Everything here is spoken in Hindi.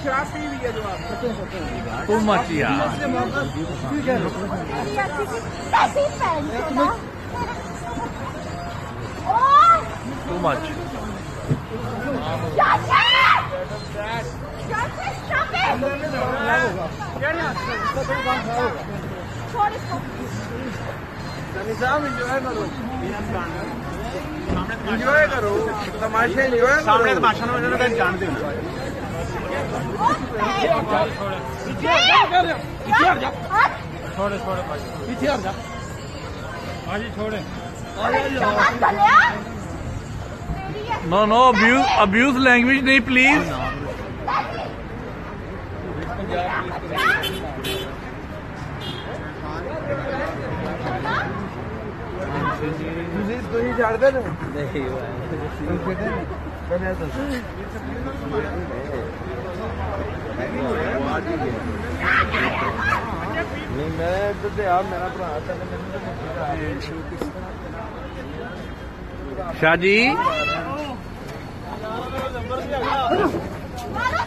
शराब पी हुई है जो आप टू मच यार, टू मच। इंजॉय करो, तमाशे इंजॉय करो। सामने तमाशा में जानते हो छोड़े छोड़े पीछे हट जा। हाँ जी छोड़े। नो नो, अब्यूज लैंग्वेज नहीं प्लीज। तुझे छाड़ दे ना। नहीं मैं तो यार मेरा भरा शाह जी मारो